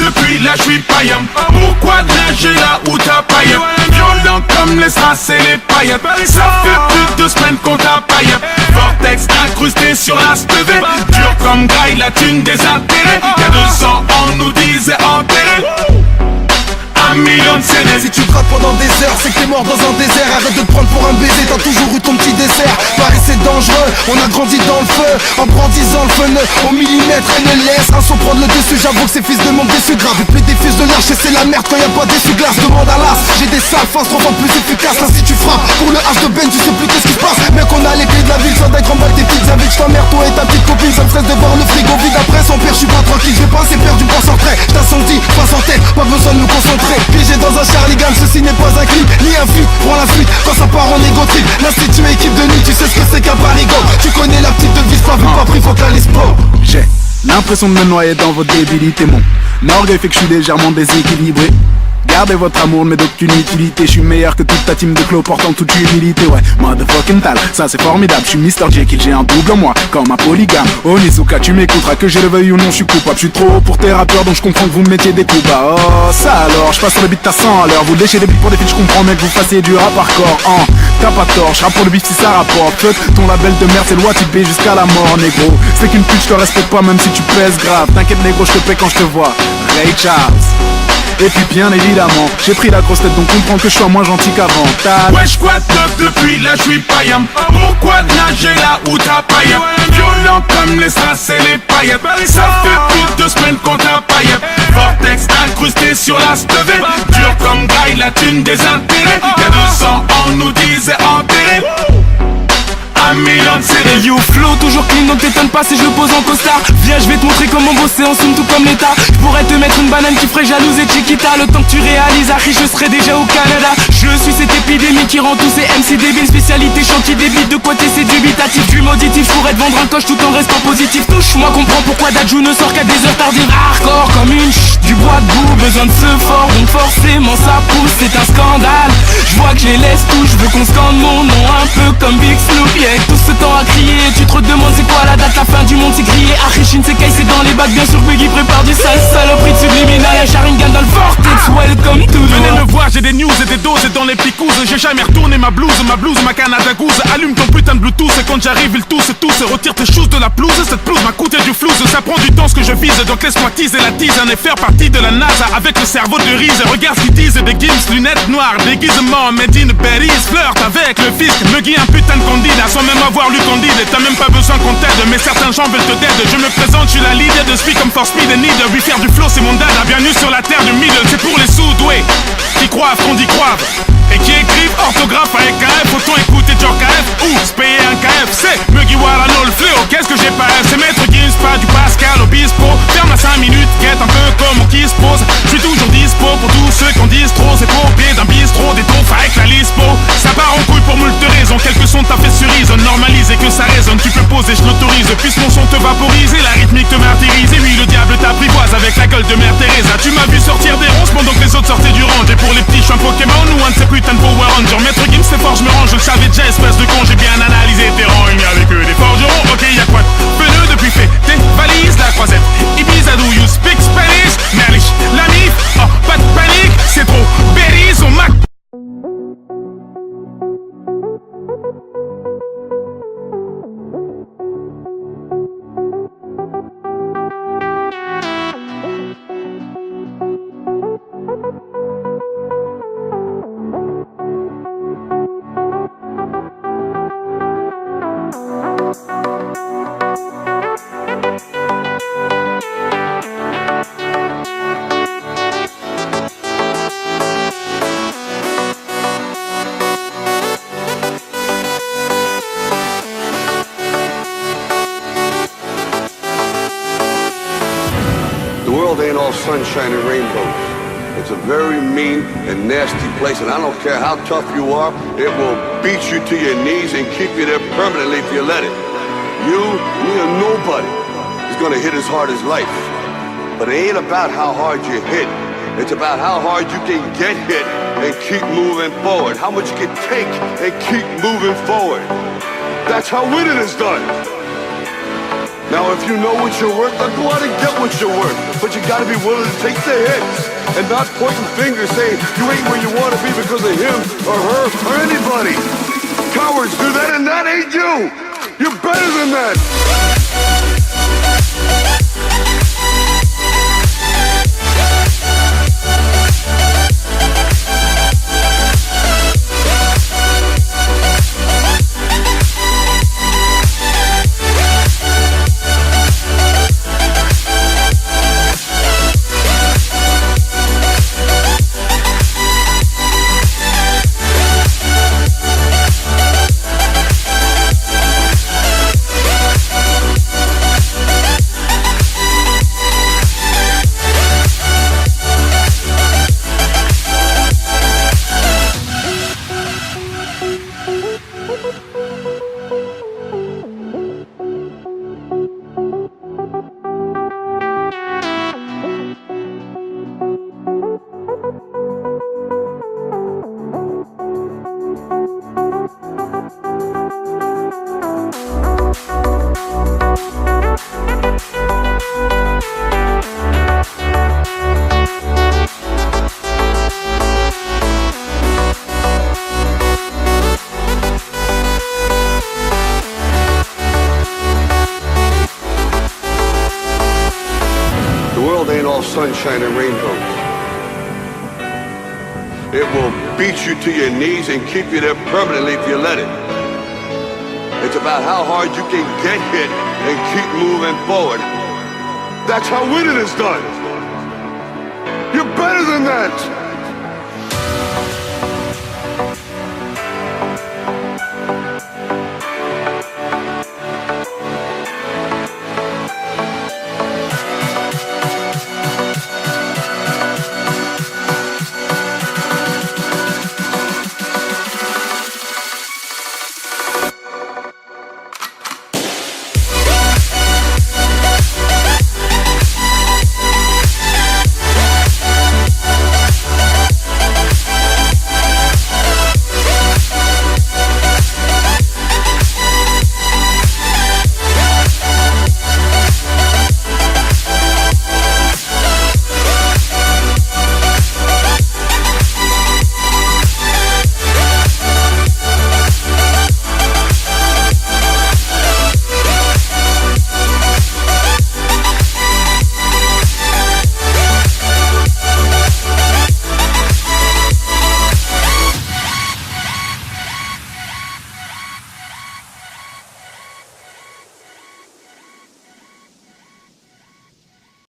depuis là j'suis païen. Pourquoi nager là où t'as païen? Violent comme les strass et les paillettes. Ça fait plus de 2 semaines qu'on t'a païen. Vortex incrusté sur la stevée. Dur comme graille, la thune des intérêts. Y'a 200 ans nous disait enterré. 1 million de CD. Si tu grattes pendant des heures, c'est que t'es mort dans un désert. Arrête de te prendre pour un baiser, t'as toujours eu ton petit dessert. Paris c'est dangereux, on a grandi dans le feu. En brandissant le feu au millimètre et ne laisse un son prendre le dessus. J'avoue que ces fils de monde déçus grave. Et puis des fils de lâche et c'est la merde quand y'a pas d'essuie-glace. Demande à l'as, j'ai des sales faces 3 fois plus efficaces. Là si tu frappes pour le H de Ben, tu sais plus qu'est-ce qui se passe. Mec on a les clés de la ville, sans d'être en bas tes petites avec ta mère, toi et ta petite copine. Ça me stresse de voir le frigo vide après sans père, j'suis pas tranquille. J'ai pas assez perdu pour s'entrer. J't'assourdis, pas en tête, pas besoin de me concentrer. Piégé dans un Charlie Gun, ceci n'est pas un clip, ni un feat, prends la fuite quand ça part en égo trip. L'Institut équipe de nuit, tu sais ce que c'est qu'un parigo. Tu connais la petite devise, pas vu, pas pris, faut qu'à l'espoir. J'ai l'impression de me noyer dans votre débilité. Mon orgueil fait que je suis légèrement déséquilibré. Gardez votre amour mais d'aucune utilité. Je suis meilleur que toute ta team de clos portant toute humilité. Ouais, motherfucking tal, ça c'est formidable. Je suis Mr. Jekyll, j'ai un double en moi, comme un polygame. Oh Nizuka, tu m'écouteras que je le veuille ou non, je suis coupable. Je suis trop haut pour tes rappeurs donc je comprends que vous me mettiez des coups bas. Oh ça alors, je passe sur le beat à 100 à l'heure. Vous léchez des beats pour des filles, je comprends mais que vous fassiez du rap hardcore. T'as pas tort, je rappe pour le beat si ça rapporte. Fuck ton label de merde, c'est loi typée jusqu'à la mort négro. C'est qu'une pute, je te respecte pas même si tu pèses grave. T'inquiète négro, je te paie quand je te vois. Ray Charles. Et puis bien évidemment, j'ai pris la grosse tête donc comprends que je sois moins gentil qu'avant. Wesh quoi depuis là j'suis païen. Pourquoi nager là où t'as païen? Violent comme les strass et les paillettes. Ça fait plus de 2 semaines qu'on t'a païen. Vortex incrusté sur la stevée. Dur comme graille, la thune des intérêts. Y'a 200 ans nous disait enterré. 1 million de CD. Hey yo flow toujours clean donc t'étonnes pas si je le pose en costard. Viens je vais te montrer comment bosser en somme tout comme l'état. Je pourrais te mettre une banane qui ferait jalouser Chiquita. Le temps que tu réalises Harry je serai déjà au Canada. Je suis cette épidémie qui rend tous ces MC débiles. Spécialité chantier débile de quoi t'essaies dubitatif. Du mauditif pourrais te vendre un coche tout en restant positif. Touche-moi comprends pourquoi Dadju ne sort qu'à des heures tardives. Hardcore comme une du bois de boue. Besoin de ce fort donc forcément ça pousse. C'est un scandale. Je vois que je les laisse tout. Je veux qu'on scande mon nom un peu comme Big Snoop. Yeah. Tout ce temps à crier, tu te redemandes c'est quoi la date, la fin du monde c'est crié. Arichin c'est caissé dans les bacs, bien sûr Biggie prépare du sale saloperie de subliminal. Y'a Sharingan dans le vortex, welcome to the venez me voir, j'ai des news et des doses et dans les picouses. J'ai jamais retourné ma blouse, ma Canada Goose. Allume ton putain de Bluetooth et quand j'arrive il tousse et retire tes choses de la pelouse. Cette pelouse m'a coûté du flouze, ça prend du temps ce que je vise. Donc laisse-moi teaser la tease et faire partie de la NASA avec le cerveau de Reese. Regarde ce qu'ils disent, des gims, lunettes noires, déguisement, made in Paris. Flirte avec le fisc, me guille un putain de candidat sans même avoir lu Candide. Et t'as même pas besoin qu'on t'aide, mais certains gens veulent te dead. Je me présente, je suis la leader de Speak comme for Speed and Need. Lui faire du flow c'est mon dada, bienvenue sur la terre du middle. C'est pour les sous-doués qui croient qu'on dit croivent et qui écrivent orthographe avec KF. Autant écouter Joe KF ou se payer un KFC. Mugiwara no le fléau, qu'est-ce que j'ai pas F? C'est Maître Gims, pas du Pascal Obispo. Ferme à 5 minutes, guette un peu comme on qui se pose. Je suis toujours dispo pour tous ceux qui en disent trop. C'est pour pied d'un bistrot, des tonfs avec la lispo. Ça part en couille pour moult raisons. Quelques sons t'as fait cerise, normalise et que ça résonne. Tu peux poser, je l'autorise. Puisque mon son te vaporise et la rythmique te martyrise. Et oui, le diable t'apprivoise avec la gueule de Mère Teresa. Tu m'as vu sortir des ronces pendant que les autres sortaient du range. Et pour les petits, je suis un Pokémon ou un de ces putains de Power Rangers. Maître Gims, c'est fort, je me range. Je le savais déjà, espèce de con. J'ai bien analysé tes rangs. Il n'y avait que des forgerons. Ok, y'a quoi de pneu depuis fait tes valises, la croisette. Ibiza, do you speak Spanish? Merlich, la mif. Oh, pas de panique, c'est trop. Berries, on m'a. Sunshine and rainbows. It's a very mean and nasty place, and I don't care how tough you are, it will beat you to your knees and keep you there permanently if you let it. You, me or nobody, is gonna hit as hard as life. But it ain't about how hard you hit. It's about how hard you can get hit and keep moving forward. How much you can take and keep moving forward. That's how winning is done. Now if you know what you're worth, then go out and get what you're worth. But you gotta be willing to take the hits and not pointing fingers saying you ain't where you wanna be because of him or her or anybody. Cowards do that and that ain't you. You're better than that. Sunshine and rainbows. It will beat you to your knees and keep you there permanently if you let it. It's about how hard you can get hit and keep moving forward. That's how winning is done. You're better than that.